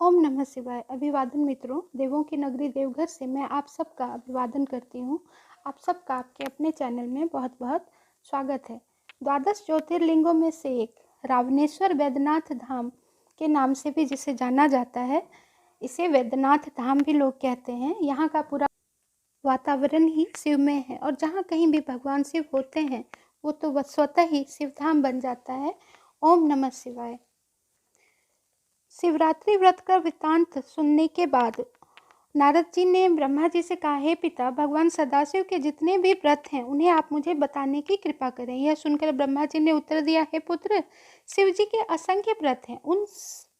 ओम नमः शिवाय। अभिवादन मित्रों, देवों की नगरी देवघर से मैं आप सबका अभिवादन करती हूँ। आप सबका आपके अपने चैनल में बहुत बहुत स्वागत है। द्वादश ज्योतिर्लिंगों में से एक रावणेश्वर वैद्यनाथ धाम के नाम से भी जिसे जाना जाता है, इसे वैद्यनाथ धाम भी लोग कहते हैं। यहाँ का पूरा वातावरण ही शिवमय है और जहाँ कहीं भी भगवान शिव होते हैं वो तो स्वतः ही शिवधाम बन जाता है। ओम नमः शिवाय। शिवरात्रि व्रत का वृत्तांत सुनने के बाद नारद जी ने ब्रह्मा जी से कहा, हे पिता, भगवान सदाशिव के जितने भी व्रत हैं उन्हें आप मुझे बताने की कृपा करें। यह सुनकर ब्रह्मा जी ने उत्तर दिया, हे पुत्र, शिव जी के असंख्य व्रत हैं। उन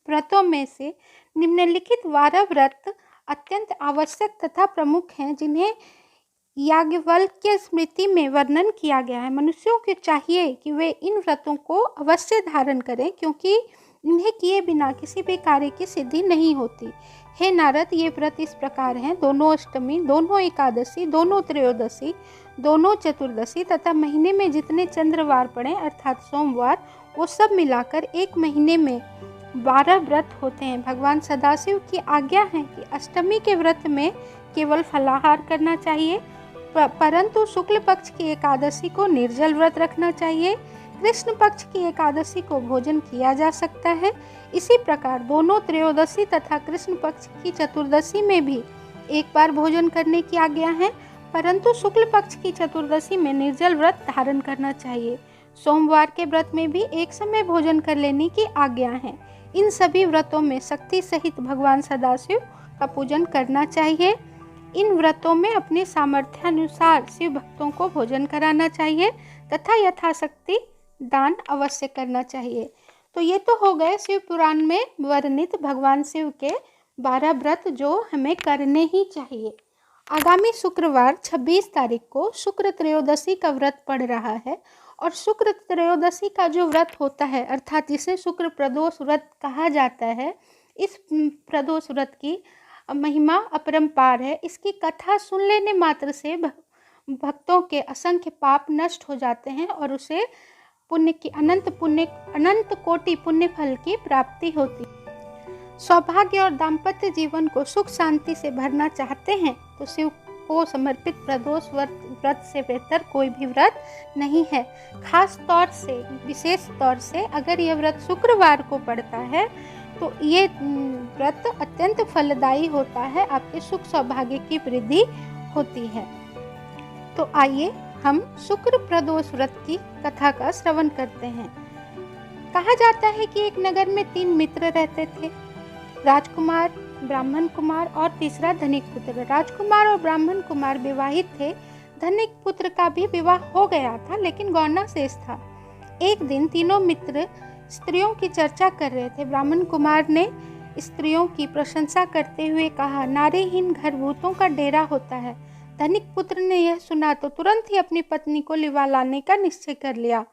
व्रतों में से निम्नलिखित 12 व्रत अत्यंत आवश्यक तथा प्रमुख हैं, जिन्हें याज्ञवल्क्य स्मृति में वर्णन किया गया है। मनुष्यों को चाहिए कि वे इन व्रतों को अवश्य धारण करें, क्योंकि इन्हें किए बिना किसी भी कार्य की सिद्धि नहीं होती। हे नारद, ये व्रत इस प्रकार हैं: दोनों अष्टमी, दोनों एकादशी, दोनों त्रयोदशी, दोनों चतुर्दशी तथा महीने में जितने चंद्रवार पड़े अर्थात सोमवार, वो सब मिलाकर एक महीने में 12 व्रत होते हैं। भगवान सदाशिव की आज्ञा है कि अष्टमी के व्रत में केवल फलाहार करना चाहिए, परंतु शुक्ल पक्ष की एकादशी को निर्जल व्रत रखना चाहिए। कृष्ण पक्ष की एकादशी को भोजन किया जा सकता है। इसी प्रकार दोनों त्रयोदशी तथा कृष्ण पक्ष की चतुर्दशी में भी एक बार भोजन करने की आज्ञा है, परंतु शुक्ल पक्ष की चतुर्दशी में निर्जल व्रत धारण करना चाहिए। सोमवार के व्रत में भी एक समय भोजन कर लेने की आज्ञा है। इन सभी व्रतों में शक्ति सहित भगवान सदाशिव का पूजन करना चाहिए। इन व्रतों में अपने सामर्थ्यानुसार शिव भक्तों को भोजन कराना चाहिए तथा यथाशक्ति दान अवश्य करना चाहिए। तो ये तो हो गए शिव पुराण में वर्णित भगवान शिव के 12 व्रत जो हमें करने ही चाहिए। आगामी शुक्रवार 26 तारीख को शुक्र त्रयोदशी का व्रत पड़ रहा है और शुक्र त्रयोदशी का जो व्रत होता है अर्थात जिसे शुक्र प्रदोष व्रत कहा जाता है, इस प्रदोष व्रत की महिमा अपरंपार है। इसकी कथा सुन लेने मात्र से भक्तों के असंख्य पाप नष्ट हो जाते हैं और उसे अनंत कोटि पुण्य फल की प्राप्ति होती। सौभाग्य और दाम्पत्य जीवन को सुख शांति से भरना चाहते हैं तो शिव को समर्पित प्रदोष व्रत से बेहतर कोई भी व्रत नहीं है। खास तौर से, विशेष तौर से अगर यह व्रत शुक्रवार को पड़ता है तो ये व्रत अत्यंत फलदायी होता है, आपके सुख सौभाग्य की वृद्धि होती है। तो आइए हम शुक्र प्रदोष व्रत की कथा का श्रवण करते हैं। कहा जाता है कि एक नगर में 3 मित्र रहते थे, राजकुमार, ब्राह्मण कुमार और तीसरा धनिक पुत्र। राजकुमार और ब्राह्मण कुमार विवाहित थे। धनिक पुत्र का भी विवाह हो गया था, लेकिन गौना शेष था। एक दिन तीनों मित्र स्त्रियों की चर्चा कर रहे थे। ब्राह्मण कुमार ने स्त्रियों की प्रशंसा करते हुए कहा, नारीहीन घर भूतों का डेरा होता है। धनिक पुत्र ने यह सुना तो तुरंत ही अपनी पत्नी को लिवा लाने का निश्चय कर लिया।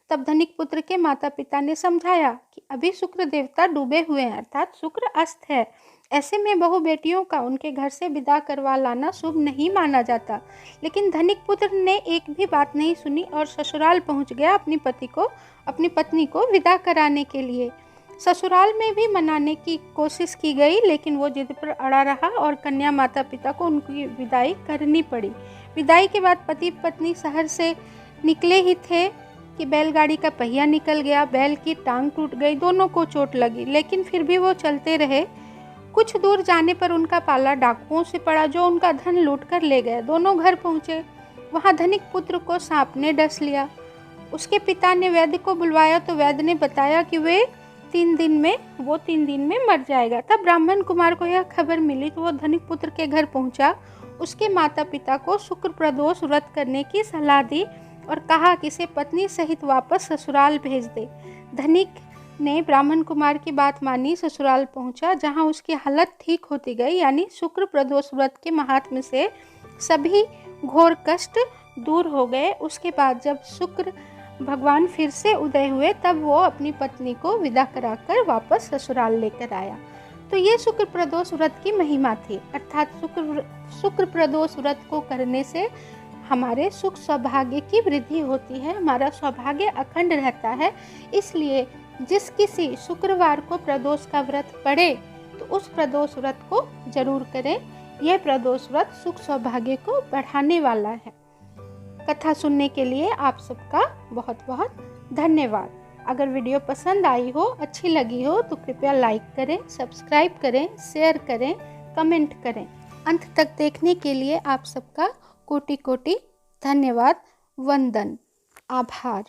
तब धनिक पुत्र के माता पिता ने समझाया कि अभी शुक्र देवता डूबे हुए हैं अर्थात शुक्र अस्त है, ऐसे में बहु बेटियों का उनके घर से विदा करवा लाना शुभ नहीं माना जाता। लेकिन धनिक पुत्र ने एक भी बात नहीं सुनी और ससुराल पहुंच गया अपनी पत्नी को विदा कराने के लिए। ससुराल में भी मनाने की कोशिश की गई, लेकिन वो जिद पर अड़ा रहा और कन्या माता पिता को उनकी विदाई करनी पड़ी। विदाई के बाद पति पत्नी शहर से निकले ही थे कि बैलगाड़ी का पहिया निकल गया, बैल की टांग टूट गई, दोनों को चोट लगी, लेकिन फिर भी वो चलते रहे। कुछ दूर जाने पर उनका पाला डाकुओं से पड़ा, जो उनका धन लूट कर ले गए। दोनों घर पहुँचे, वहाँ धनिक पुत्र को सांप ने डस लिया। उसके पिता ने वैद्य को बुलवाया तो वैद्य ने बताया कि वो 3 दिन में मर जाएगा। तब ब्राह्मण कुमार को यह खबर मिली तो वो धनिक पुत्र के घर पहुंचा। उसके माता पिता को शुक्र प्रदोष व्रत करने की सलाह दी और कहा कि इसे पत्नी सहित वापस ससुराल भेज दे। धनिक ने ब्राह्मण कुमार की बात मानी, ससुराल पहुंचा, जहां उसकी हालत ठीक होती गई। यानी शुक्र प्रदोष व्रत के महात्म्य से सभी घोर कष्ट दूर हो गए। उसके बाद जब शुक्र भगवान फिर से उदय हुए तब वो अपनी पत्नी को विदा कराकर वापस ससुराल लेकर आया। तो ये शुक्र प्रदोष व्रत की महिमा थी। अर्थात शुक्र प्रदोष व्रत को करने से हमारे सुख सौभाग्य की वृद्धि होती है, हमारा सौभाग्य अखंड रहता है। इसलिए जिस किसी शुक्रवार को प्रदोष का व्रत पड़े तो उस प्रदोष व्रत को जरूर करें। यह प्रदोष व्रत सुख सौभाग्य को बढ़ाने वाला है। कथा सुनने के लिए आप सबका बहुत बहुत धन्यवाद। अगर वीडियो पसंद आई हो, अच्छी लगी हो तो कृपया लाइक करें, सब्सक्राइब करें, शेयर करें, कमेंट करें। अंत तक देखने के लिए आप सबका कोटि कोटि धन्यवाद, वंदन, आभार।